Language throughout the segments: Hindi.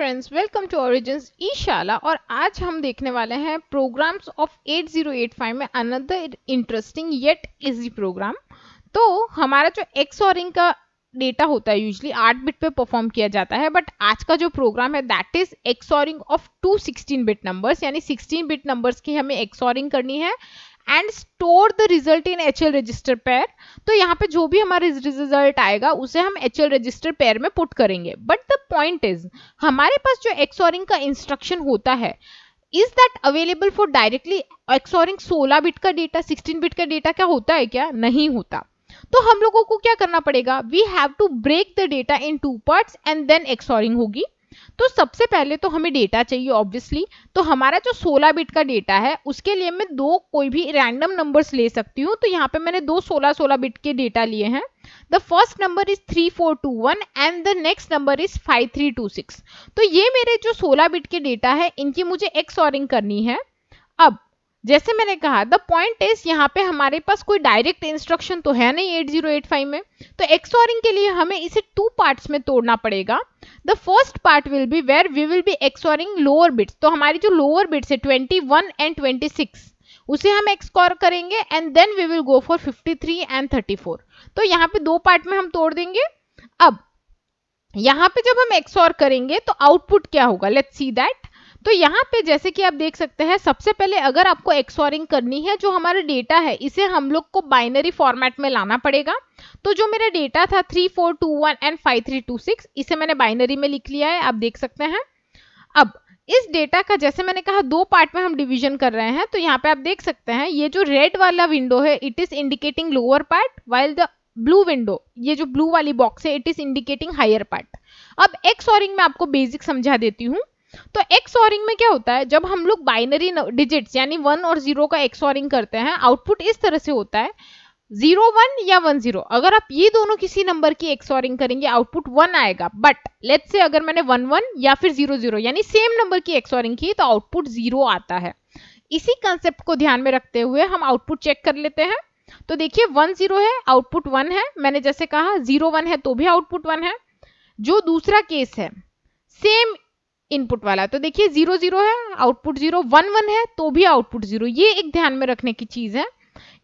फ्रेंड्स, वेलकम टू ओरिजिन्स ई शाला। और आज हम देखने वाले हैं प्रोग्राम्स ऑफ 8085 में another interesting yet easy program. तो हमारा जो एक्सओरिंग का डेटा होता है यूजली 8 बिट पे परफॉर्म किया जाता है, बट आज का जो प्रोग्राम है that is XORing of 2 16 bit numbers, यानी 16 बिट नंबर्स की हमें एक्सओरिंग करनी है and store the result in HL register pair. तो यहाँ पे जो भी हमारा रिजल्ट आएगा उसे हम एचएल रजिस्टर पेयर में पुट करेंगे। बट द पॉइंट इज, हमारे पास जो एक्सओरिंग का इंस्ट्रक्शन होता है is that available for directly XORing 16 bit का डेटा? 16 बिट का डेटा क्या होता है? क्या नहीं होता। तो हम लोगों को क्या करना पड़ेगा? We have to break the data in 2 parts and then XORing होगी। तो सबसे पहले तो हमें डेटा चाहिए ऑब्वियसली। तो हमारा जो 16 बिट का डेटा है उसके लिए मैं दो कोई भी रैंडम नंबर्स ले सकती हूँ। तो यहाँ पे मैंने दो 16 बिट के डेटा लिए हैं। The first number is 3421 and the next number is 5326। तो ये मेरे जो 16 बिट के डेटा है इनकी मुझे एक्सओरिंग करनी है। अब जैसे मैंने कहा, द पॉइंट इज यहाँ पे हमारे पास कोई डायरेक्ट इंस्ट्रक्शन तो है नहीं 8085 में। तो एक्सओरिंग के लिए हमें इसे 2 पार्ट्स में तोड़ना पड़ेगा। The first part will be where we will be XORing lower bits. तो हमारी जो लोअर बिट्स है 21 एंड 26 उसे हम एक्सओर करेंगे and then we will go for 53 and 34। तो यहाँ पे 2 पार्ट में हम तोड़ देंगे। अब यहाँ पे जब हम एक्सओर करेंगे तो आउटपुट क्या होगा, लेट्स सी दैट। तो यहाँ पे जैसे कि आप देख सकते हैं, सबसे पहले अगर आपको एक्सओरिंग करनी है, जो हमारा डेटा है इसे हम लोग को बाइनरी फॉर्मेट में लाना पड़ेगा। तो जो मेरा डेटा था 3421 एंड 5326 इसे मैंने बाइनरी में लिख लिया है, आप देख सकते हैं। अब इस डेटा का जैसे मैंने कहा 2 पार्ट में हम डिवीजन कर रहे हैं। तो यहाँ पे आप देख सकते हैं ये जो रेड वाला विंडो है it is indicating lower part, while the blue window, ये जो ब्लू वाली बॉक्स है it is indicating higher part. अब एक्सओरिंग में आपको बेसिक समझा देती हूँ। तो एक्सओरिंग में क्या होता है, जब हम लोग बाइनरी डिजिट्स यानी 1 और 0 का एक्सओरिंग करते हैं, आउटपुट इस तरह से होता है 0 1 या 1 0। अगर आप ये दोनों किसी नंबर की एक्सओरिंग करेंगे आउटपुट 1 आएगा। बट लेट्स से अगर मैंने 1 1 या फिर 0 0 यानी सेम नंबर की एक्सओरिंग की तो आउटपुट 0 आता है। इसी कंसेप्ट को ध्यान में रखते हुए हम आउटपुट चेक कर लेते हैं। तो देखिए 1 0 है, आउटपुट 1 है। मैंने जैसे कहा 0 1 है तो भी आउटपुट 1 है। जो दूसरा केस है सेम इनपुट वाला, तो देखिए 0 0 है, आउटपुट 0, 1 1 है तो भी आउटपुट 0। ये एक ध्यान में रखने की चीज है।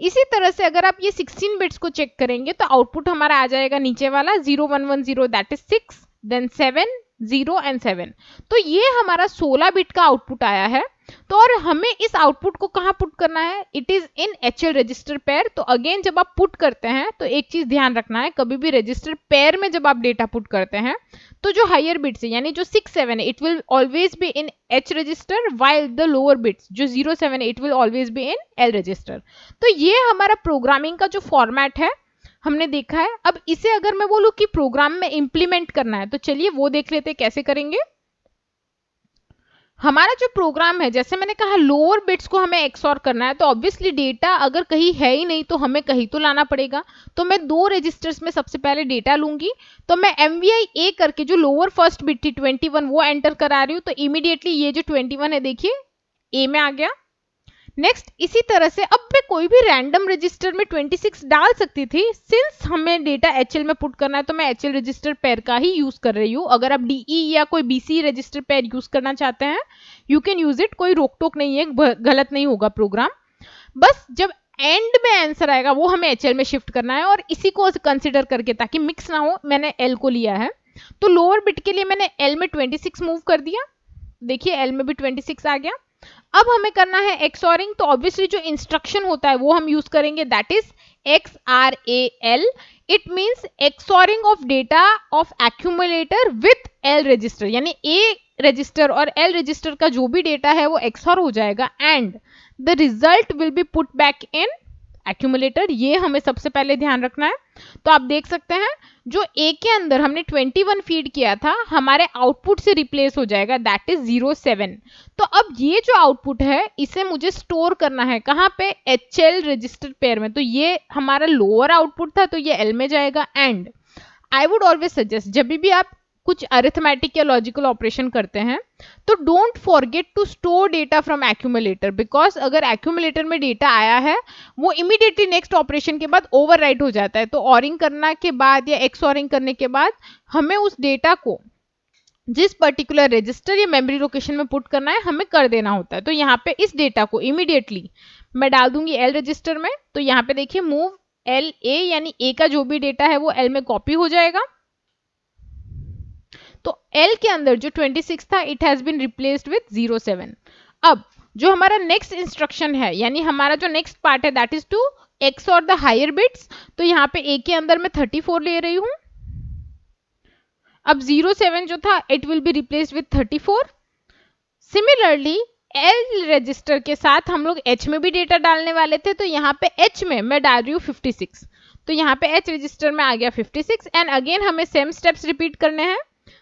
इसी तरह से अगर आप ये 16 बिट्स को चेक करेंगे तो आउटपुट हमारा आ जाएगा नीचे वाला 0 1 1 0 दैट इज 6, देन 7 0 एंड 7। तो ये हमारा 16 बिट का आउटपुट आया है। तो और हमें इस आउटपुट को कहाँ पुट करना है? It is in HL register pair. तो अगेन जब आप पुट करते हैं तो एक चीज ध्यान रखना है, कभी भी रजिस्टर पेयर में जब आप डेटा पुट करते हैं तो जो हायर बिट्स है यानी जो 6 7 है it will always be in H register, while the lower bits जो 0 7 है it will always be in L register. तो ये हमारा प्रोग्रामिंग का जो फॉर्मेट है हमने देखा है। अब इसे अगर मैं बोलूं कि प्रोग्राम में इंप्लीमेंट करना है तो चलिए वो देख लेते कैसे करेंगे। हमारा जो प्रोग्राम है, जैसे मैंने कहा लोअर बिट्स को हमें एक्सओर करना है, तो ऑब्वियसली डेटा अगर कहीं है ही नहीं तो हमें कहीं तो लाना पड़ेगा। तो मैं 2 रजिस्टर्स में सबसे पहले डेटा लूंगी। तो मैं MVI A करके जो लोअर फर्स्ट बिट थी 21 वो एंटर करा रही हूँ। तो इमीडिएटली ये जो 21 है देखिए A में आ गया। नेक्स्ट इसी तरह से अब मैं कोई भी रैंडम रजिस्टर में 26 डाल सकती थी। सिंस हमें डेटा एचएल में पुट करना है तो मैं एचएल रजिस्टर पेयर का ही यूज कर रही हूँ। अगर आप डीई या कोई बीसी रजिस्टर पेयर यूज करना चाहते हैं यू कैन यूज इट, कोई रोक टोक नहीं है, गलत नहीं होगा प्रोग्राम। बस जब एंड में आंसर आएगा वो हमें एचएल में शिफ्ट करना है और इसी को कंसिडर करके ताकि मिक्स ना हो मैंने एल को लिया है। तो लोअर बिट के लिए मैंने एल में 26 मूव कर दिया। देखिए एल में भी 26 आ गया। अब हमें करना है एक्सओरिंग। तो ऑब्वियसली जो इंस्ट्रक्शन होता है वो हम यूज करेंगे that is XRAL। It means XORing of data of accumulator with L register, यानी ए रजिस्टर और एल रजिस्टर का जो भी डेटा है वो एक्सओर हो जाएगा and the result will be put back in accumulator. ये हमें सबसे पहले ध्यान रखना है। तो आप देख सकते हैं जो ए के अंदर हमने 21 फीड किया था हमारे आउटपुट से रिप्लेस हो जाएगा दैट इज 0 7। तो अब ये जो आउटपुट है इसे मुझे स्टोर करना है कहाँ पे? एचएल रजिस्टर पेयर में। तो ये हमारा लोअर आउटपुट था तो ये एल में जाएगा। And I would always suggest जब भी आप कुछ अरिथमेटिक या लॉजिकल ऑपरेशन करते हैं तो don't forget to store data from accumulator, because अगर एक्यूमुलेटर में डेटा आया है वो इमीडिएटली नेक्स्ट ऑपरेशन के बाद ओवरराइट हो जाता है। तो ऑरिंग करने के बाद या एक्स ऑरिंग करने के बाद हमें उस डेटा को जिस पर्टिकुलर रजिस्टर या मेमोरी लोकेशन में पुट करना है हमें कर देना होता है। तो यहाँ पे इस डेटा को इमीडिएटली मैं डाल दूंगी एल रजिस्टर में। तो यहाँ पे देखिए मूव एल ए, यानी ए का जो भी डेटा है वो एल में कॉपी हो जाएगा। तो एल के अंदर जो 26 था it has been replaced with 07। अब जो हमारा नेक्स्ट इंस्ट्रक्शन है, यानी हमारा जो नेक्स्ट पार्ट है दैट इज टू एक्स और द हायर बिट्स। तो यहाँ पे ए के अंदर मैं 34 ले रही हूँ। अब 07 जो था it will be replaced with 34। Similarly L register के साथ हम लोग एच में भी डेटा डालने वाले थे, तो यहाँ पे एच में मैं डाल रही हूँ 56। तो यहाँ पे एच रजिस्टर में आ गया 56 एंड अगेन हमें सेम स्टेप्स रिपीट करने हैं।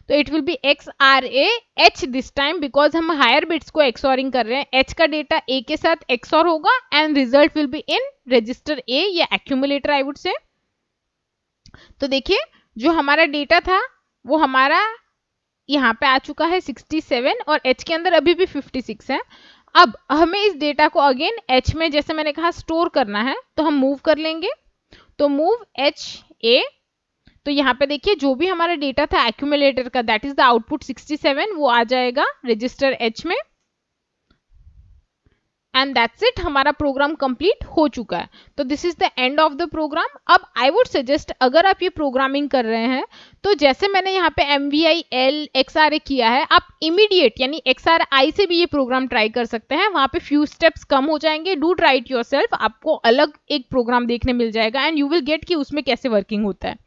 तो it will be X R A H this time, because हम हायर बिट्स को एक्सऑरिंग कर रहे हैं। एच का डेटा ए के साथ एक्सऑर होगा and result will be in register A या एक्यूमुलेटर आई वुड से। तो देखिए जो हमारा डेटा था वो हमारा यहाँ पे आ चुका है 67 और एच के अंदर अभी भी 56 है। अब हमें इस डेटा को अगेन एच में, जैसे मैंने कहा, स्टोर करना है, तो हम मूव कर लेंगे। तो मूव एच ए। तो यहाँ पे देखिए जो भी हमारा डेटा था एक्यूमुलेटर का दैट इज द आउटपुट 67, वो आ जाएगा रजिस्टर एच में एंड दैट्स इट, हमारा प्रोग्राम कंप्लीट हो चुका है। तो this is the end of the program. अब आई वुड सजेस्ट अगर आप ये प्रोग्रामिंग कर रहे हैं तो जैसे मैंने यहाँ पे MVI L XRA किया है, आप इमीडिएट यानी XRI से भी ये प्रोग्राम ट्राई कर सकते हैं। वहाँ पे फ्यू स्टेप्स कम हो जाएंगे। डू ट्राई इट योरसेल्फ, आपको अलग एक प्रोग्राम देखने मिल जाएगा एंड यू विल गेट कि उसमें कैसे वर्किंग होता है।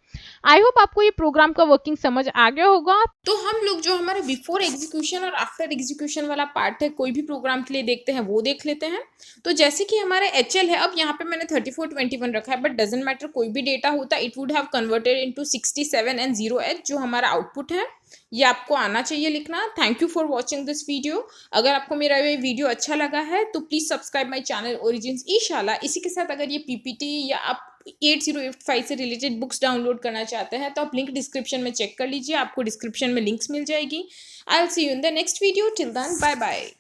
आई होप आपको ये प्रोग्राम का वर्किंग समझ आ गया होगा। तो हम लोग जो हमारा बिफोर एग्जीक्यूशन और आफ्टर एग्जीक्यूशन वाला पार्ट है कोई भी प्रोग्राम के लिए देखते हैं वो देख लेते हैं। तो जैसे कि हमारा HL है, अब यहाँ पे मैंने 3421 रखा है, बट डजेंट मैटर, कोई भी डेटा होता it would have converted into 67 and 0H जो हमारा आउटपुट है। ये आपको आना चाहिए लिखना। Thank you for watching this video. अगर आपको मेरा ये वीडियो अच्छा लगा है तो please subscribe my channel Origins ईशाला। इसी के साथ अगर ये PPT या आप 8085 से रिलेटेड बुक्स डाउनलोड करना चाहते हैं तो आप लिंक डिस्क्रिप्शन में चेक कर लीजिए, आपको डिस्क्रिप्शन में लिंक्स मिल जाएगी। I will see you in the next video. Till then bye bye.